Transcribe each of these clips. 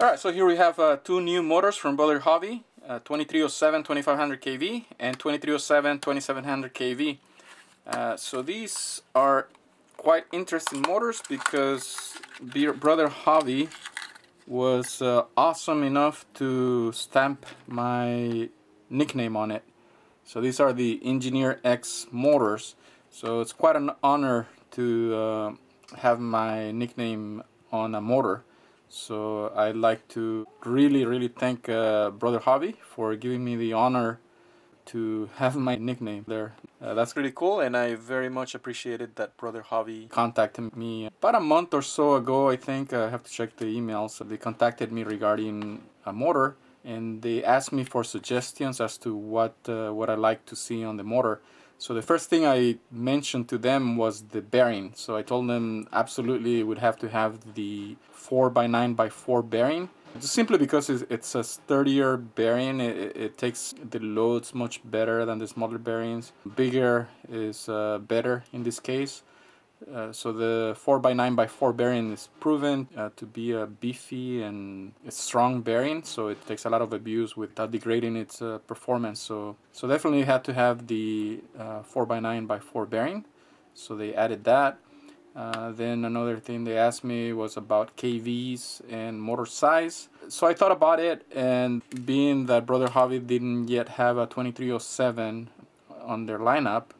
Alright, so here we have two new motors from BrotherHobby, 2307 2500 kV and 2307 2700 kV. So these are quite interesting motors because BrotherHobby was awesome enough to stamp my nickname on it. So these are the EngineerX motors. So it's quite an honor to have my nickname on a motor. So I'd like to really thank BrotherHobby for giving me the honor to have my nickname there. That's really cool, and I very much appreciated that BrotherHobby contacted me about a month or so ago. I think I have to check the emails. They contacted me regarding a motor, and they asked me for suggestions as to what I like to see on the motor. So the first thing I mentioned to them was the bearing. So I told them absolutely it would have to have the 4x9x4 bearing. Just simply because it's a sturdier bearing, it takes the loads much better than the smaller bearings. Bigger is better in this case. So the 4x9x4 bearing is proven to be a beefy and a strong bearing, so it takes a lot of abuse without degrading its performance. So definitely had to have the 4x9x4 bearing, so they added that. Then another thing they asked me was about KVs and motor size. So I thought about it, and being that BrotherHobby didn't yet have a 2307 on their lineup,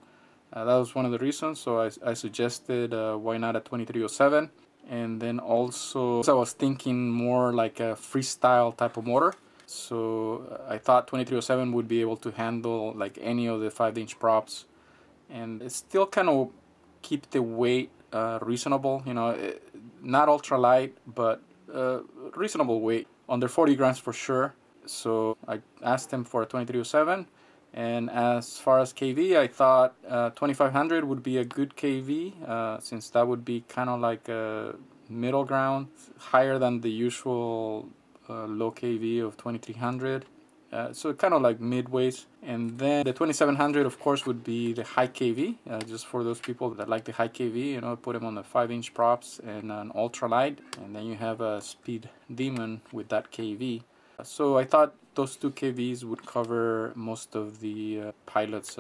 that was one of the reasons. So I suggested why not a 2307. And then also I was thinking more like a freestyle type of motor. So I thought 2307 would be able to handle like any of the 5-inch props, and it still kind of keep the weight reasonable, you know, not ultra light, but reasonable weight, under 40 grams for sure. So I asked them for a 2307, and as far as KV, I thought 2500 would be a good KV, since that would be kind of like a middle ground, higher than the usual low KV of 2300. So kind of like midways. And then the 2700 of course would be the high KV, just for those people that like the high KV, you know, put them on the 5-inch props and an ultralight, and then you have a speed demon with that KV. So I thought those two KVs would cover most of the pilot's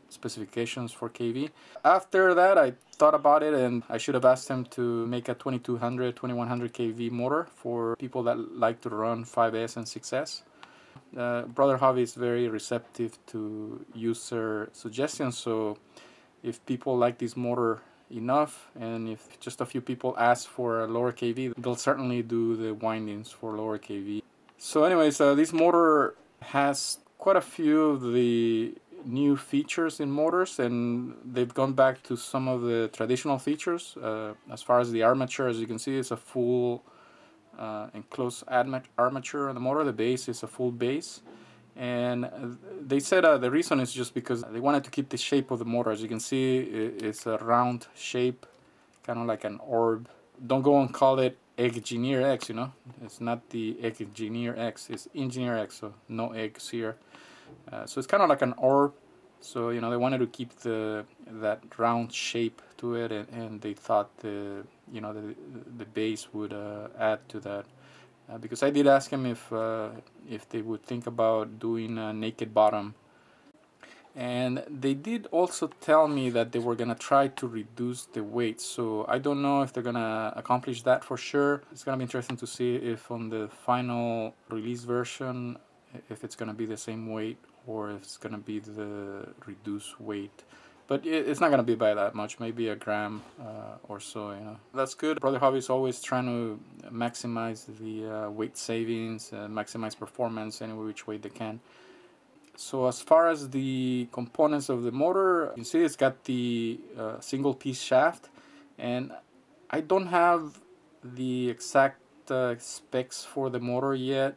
specifications for KV. After that I thought about it, and I should have asked them to make a 2200 2100 kV motor for people that like to run 5S and 6S. BrotherHobby is very receptive to user suggestions, so if people like this motor enough, and if just a few people ask for a lower KV, they'll certainly do the windings for lower KV. So anyways, this motor has quite a few of the new features in motors, and they've gone back to some of the traditional features. As far as the armature, as you can see, it's a full enclosed armature on the motor. The base is a full base, and they said the reason is just because they wanted to keep the shape of the motor. As you can see, it's a round shape, kind of like an orb. Don't go and call it EngineerX, you know, it's not the EngineerX, it's EngineerX, so no eggs here. So it's kind of like an orb. So you know, they wanted to keep that round shape to it, and they thought the base would add to that. Because I did ask him if they would think about doing a naked bottom, and they did also tell me that they were gonna try to reduce the weight. So I don't know if they're gonna accomplish that for sure. It's gonna be interesting to see if on the final release version, if it's gonna be the same weight or if it's gonna be the reduced weight. But it's not gonna be by that much, maybe a gram or so, you know. That's good. BrotherHobby is always trying to maximize the weight savings, maximize performance any which way they can. So as far as the components of the motor, you can see it's got the single piece shaft, and I don't have the exact specs for the motor yet,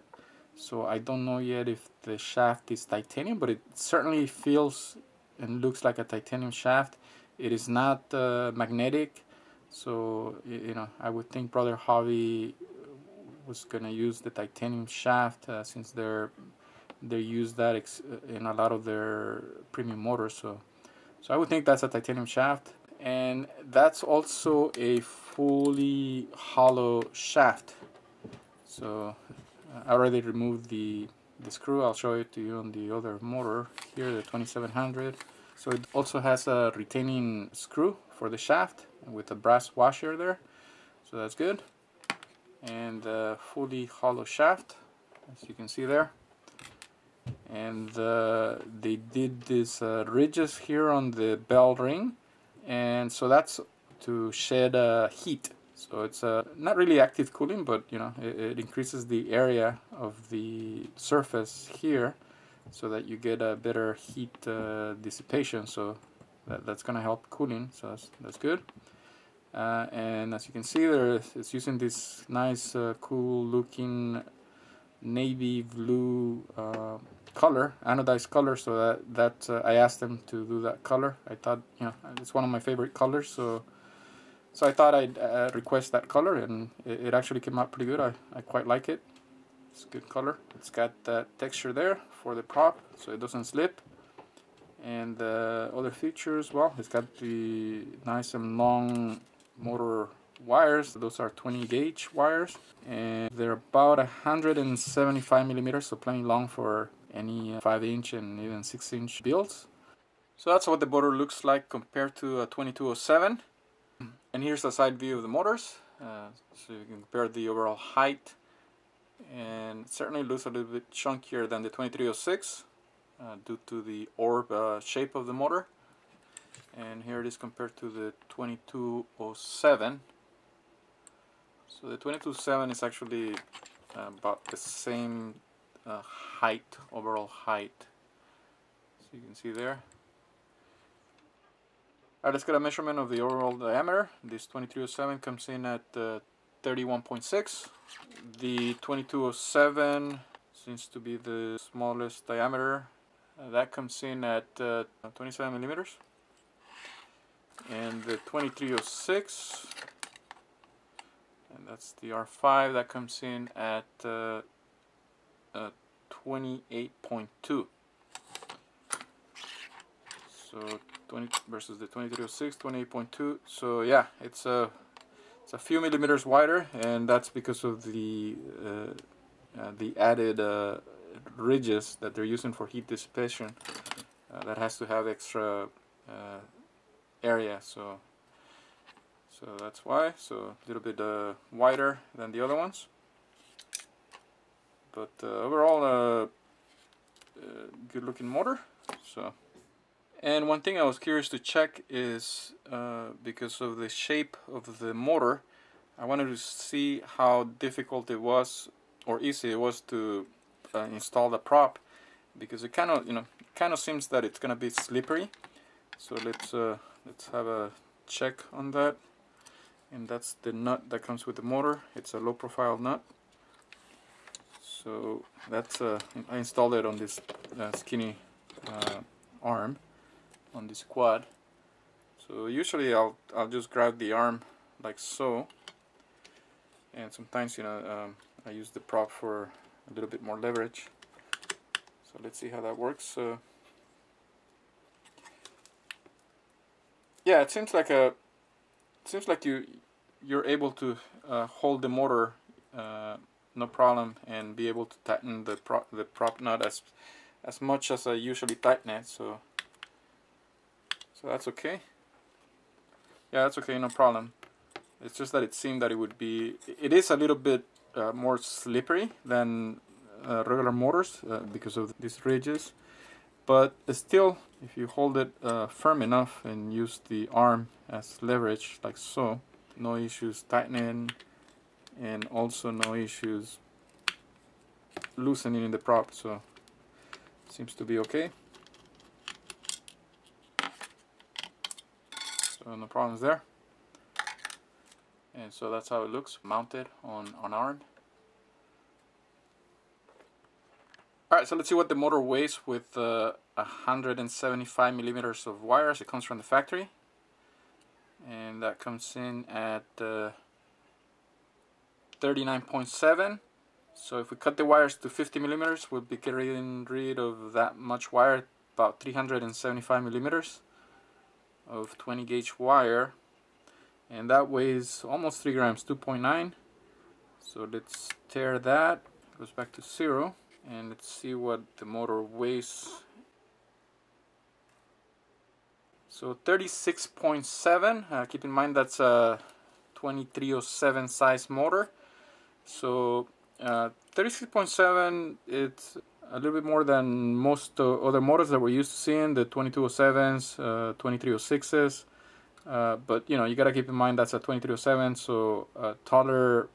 so I don't know yet if the shaft is titanium, but it certainly feels and looks like a titanium shaft. It is not magnetic, so you know, I would think BrotherHobby was gonna use the titanium shaft since they use that in a lot of their premium motors. So I would think that's a titanium shaft, and that's also a fully hollow shaft. So I already removed the screw. I'll show it to you on the other motor here, the 2700. So it also has a retaining screw for the shaft with a brass washer there, so that's good. And fully hollow shaft, as you can see there. And they did these ridges here on the bell ring, and so that's to shed heat. So it's not really active cooling, but you know, it increases the area of the surface here so that you get a better heat dissipation. So that's gonna help cooling, so that's good. And as you can see there, it's using this nice cool looking navy blue color, anodized color, so that I asked them to do that color. I thought, you know, it's one of my favorite colors, so I thought I'd request that color, and it actually came out pretty good. I quite like it. It's a good color. It's got that texture there for the prop, so it doesn't slip. And other features, well, it's got the nice and long motor wires. Those are 20 gauge wires, and they're about 175 millimeters, so plenty long for any 5-inch and even 6-inch builds. So that's what the motor looks like compared to a 2207. And here's a side view of the motors, so you can compare the overall height, and it certainly looks a little bit chunkier than the 2306 due to the orb shape of the motor. And here it is compared to the 2207. So the 2207 is actually about the same height, overall height. So you can see there. Alright, let's get a measurement of the overall diameter. This 2307 comes in at 31.6. The 2207 seems to be the smallest diameter. That comes in at 27 millimeters. And the 2306, and that's the R5, that comes in at 28.2. So 20 versus the 2306, 28.2. So yeah, it's a few millimeters wider, and that's because of the added ridges that they're using for heat dissipation. That has to have extra area, so that's why. So a little bit wider than the other ones, but overall good looking motor. So, and one thing I was curious to check is because of the shape of the motor, I wanted to see how difficult it was or easy it was to install the prop, because it kind of seems that it's gonna be slippery. So let's have a check on that. And that's the nut that comes with the motor. It's a low profile nut. So that's I installed it on this skinny arm on this quad. So usually I'll just grab the arm like so, and sometimes, you know, I use the prop for a little bit more leverage. So let's see how that works. Yeah, it seems like you're able to hold the motor no problem, and be able to tighten the prop nut as much as I usually tighten it. So that's okay. Yeah, that's okay, no problem. It's just that it seemed that it is a little bit more slippery than regular motors because of these ridges. But still, if you hold it firm enough and use the arm as leverage like so, no issues tightening, and also no issues loosening in the prop. So seems to be okay. So no problems there. And so that's how it looks mounted on arm. Alright, so let's see what the motor weighs with 175 millimeters of wires. It comes from the factory, and that comes in at 39.7. So if we cut the wires to 50 millimeters, we'll be getting rid of that much wire, about 375 millimeters of 20 gauge wire, and that weighs almost 3 grams, 2.9. So let's tear that, goes back to 0, and let's see what the motor weighs. So 36.7, keep in mind that's a 2307 size motor. So 36.7, it's a little bit more than most other motors that we're used to seeing, the 2207s, 2306s. But you know, you gotta keep in mind that's a 2307, so a taller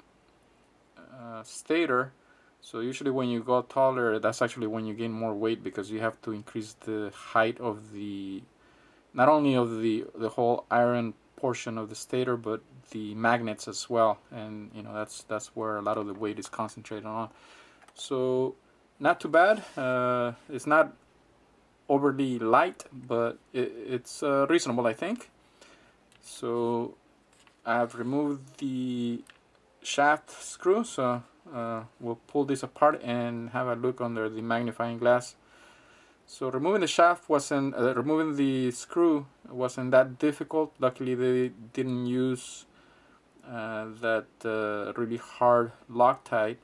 stator. So usually when you go taller, that's actually when you gain more weight, because you have to increase the height of the, not only of the whole iron portion of the stator, but the magnets as well. And you know, that's where a lot of the weight is concentrated on. So not too bad. It's not overly light, but it's reasonable, I think. So I've removed the shaft screw, so we'll pull this apart and have a look under the magnifying glass. So removing the shaft wasn't, removing the screw wasn't that difficult. Luckily they didn't use that really hard Loctite,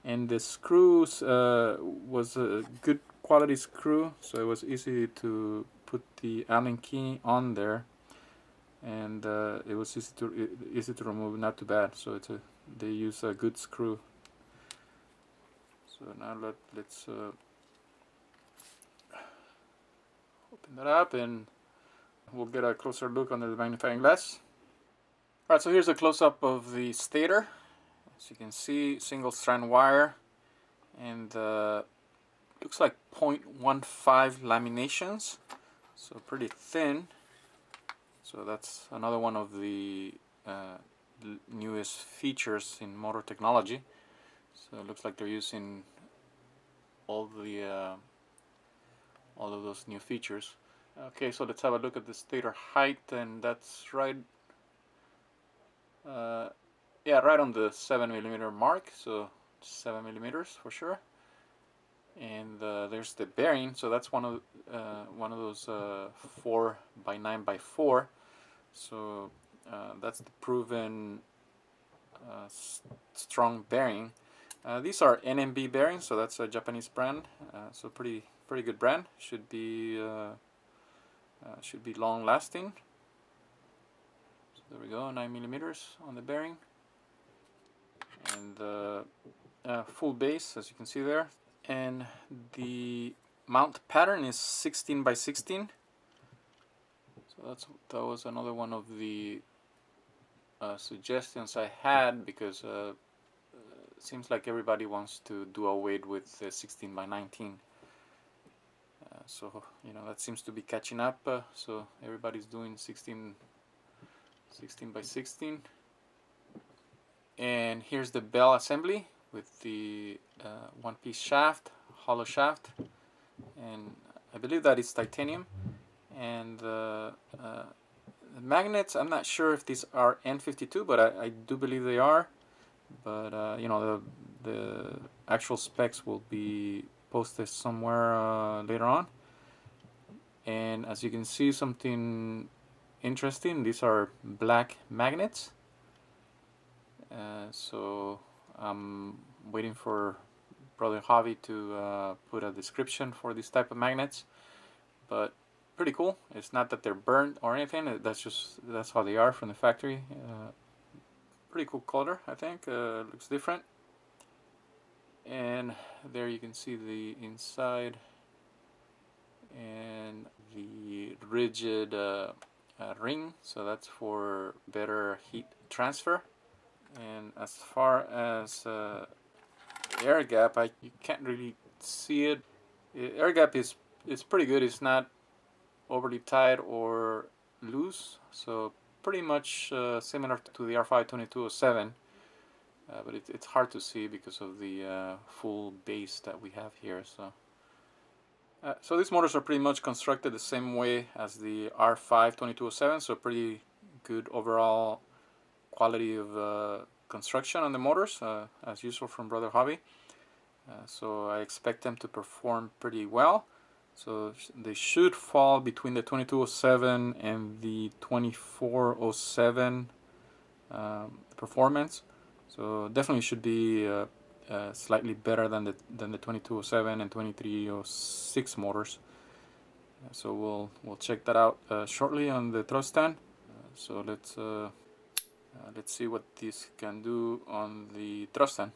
and the screws was a good quality screw, so it was easy to put the Allen key on there, and it was easy to remove, not too bad. So they use a good screw. So now let's open that up and we'll get a closer look under the magnifying glass. Alright, so here's a close-up of the stator. As you can see, single strand wire, and looks like 0.15 laminations, so pretty thin. So that's another one of the newest features in motor technology. So it looks like they're using all of those new features. Okay, so let's have a look at the stator height, and that's right, right on the 7mm mark, so 7mm for sure. And there's the bearing, so that's one of those 4x9x4. So that's the proven strong bearing. These are NMB bearings, so that's a Japanese brand. So pretty good brand. Should be long lasting. So there we go, 9mm on the bearing, and full base, as you can see there. And the mount pattern is 16x16. So that was another one of the suggestions I had, because it seems like everybody wants to do away with 16x19. So you know, that seems to be catching up. So everybody's doing 16x16. And here's the bell assembly with the one-piece shaft, hollow shaft, and I believe that is titanium. And the magnets, I'm not sure if these are N52, but I do believe they are. But you know, the actual specs will be posted somewhere later on. And as you can see, something interesting, these are black magnets. So I'm waiting for BrotherHobby to put a description for this type of magnets, but pretty cool. It's not that they're burnt or anything, that's how they are from the factory. Pretty cool color, I think. Looks different. And there you can see the inside and the rigid ring, so that's for better heat transfer. And as far as air gap, you can't really see it. Air gap is pretty good. It's not overly tight or loose, so pretty much similar to the R5-2207, but it's hard to see because of the full base that we have here. So these motors are pretty much constructed the same way as the R5-2207, so pretty good overall quality of construction on the motors, as usual from BrotherHobby. So I expect them to perform pretty well. So they should fall between the 2207 and the 2407 performance. So definitely should be slightly better than the 2207 and 2306 motors. So we'll check that out shortly on the thrust stand. So let's see what this can do on the thrust stand.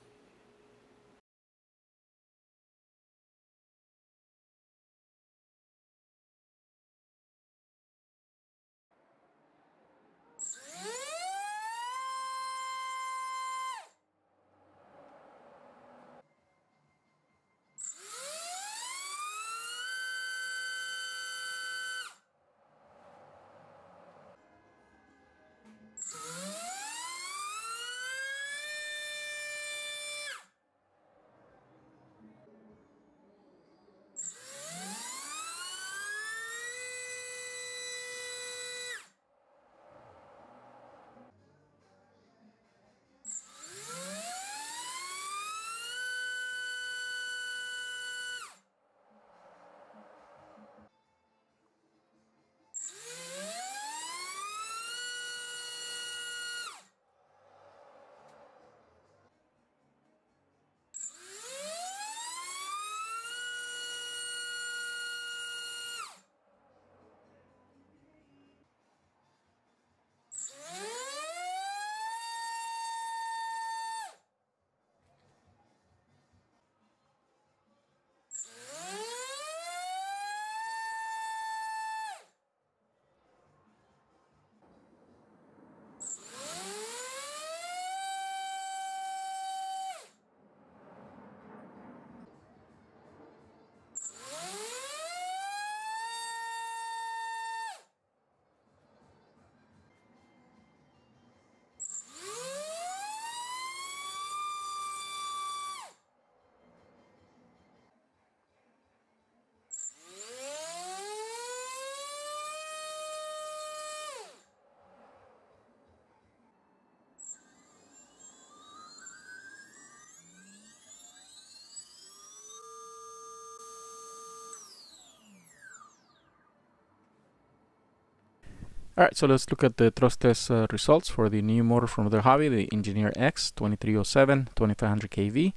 Alright, so let's look at the thrust test results for the new motor from BrotherHobby, the EngineerX 2307 2500 kV.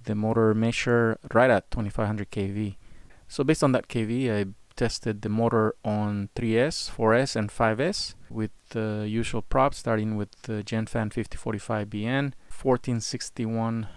The motor measure right at 2500 kV. So based on that kV, I tested the motor on 3S, 4S, and 5S with the usual props, starting with the GenFan 5045BN, 1461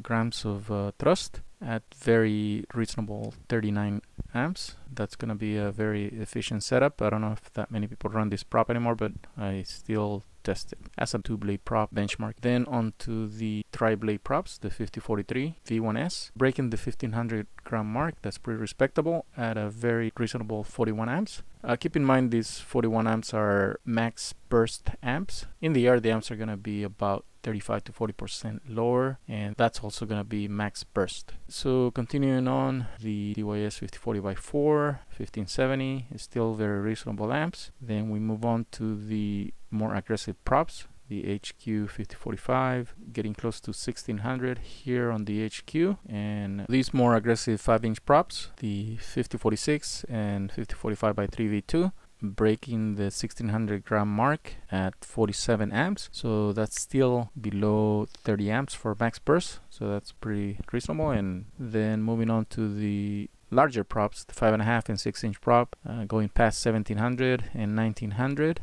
grams of thrust at very reasonable 39 amps. That's going to be a very efficient setup. I don't know if that many people run this prop anymore, but I still test it as a 2-blade prop benchmark. Then onto the tri-blade props, the 5043 V1S, breaking the 1500 gram mark. That's pretty respectable at a very reasonable 41 amps. Keep in mind these 41 amps are max burst amps. In the air, the amps are going to be about 35 to 40% lower, and that's also going to be max burst. So continuing on, the DYS 5040x4 1570 is still very reasonable amps. Then we move on to the more aggressive props, the HQ 5045, getting close to 1600 here on the HQ, and these more aggressive 5-inch props, the 5046 and 5045x3V2, breaking the 1600 gram mark at 47 amps. So that's still below 30 amps for max burst, so that's pretty reasonable. And then moving on to the larger props, the 5.5 and 6-inch prop, going past 1700 and 1900,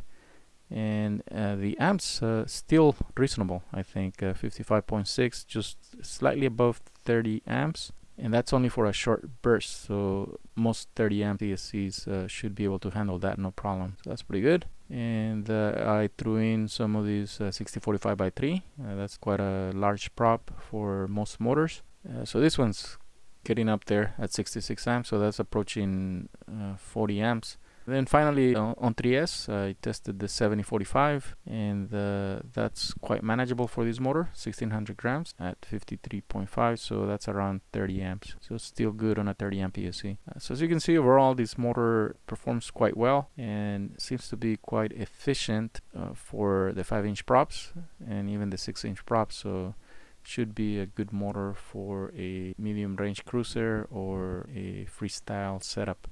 and the amps still reasonable. I think 55.6, just slightly above 30 amps, and that's only for a short burst, so most 30 amp DSCs should be able to handle that, no problem. So that's pretty good. And I threw in some of these 6045x3. That's quite a large prop for most motors. So this one's getting up there at 66 amps, so that's approaching 40 amps. Then finally on 3S, I tested the 7045, and that's quite manageable for this motor, 1600 grams at 53.5, so that's around 30 amps. So still good on a 30 amp ESC. So as you can see, overall this motor performs quite well and seems to be quite efficient for the 5-inch props and even the 6-inch props. So should be a good motor for a medium range cruiser or a freestyle setup.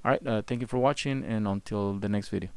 Alright, thank you for watching, and until the next video.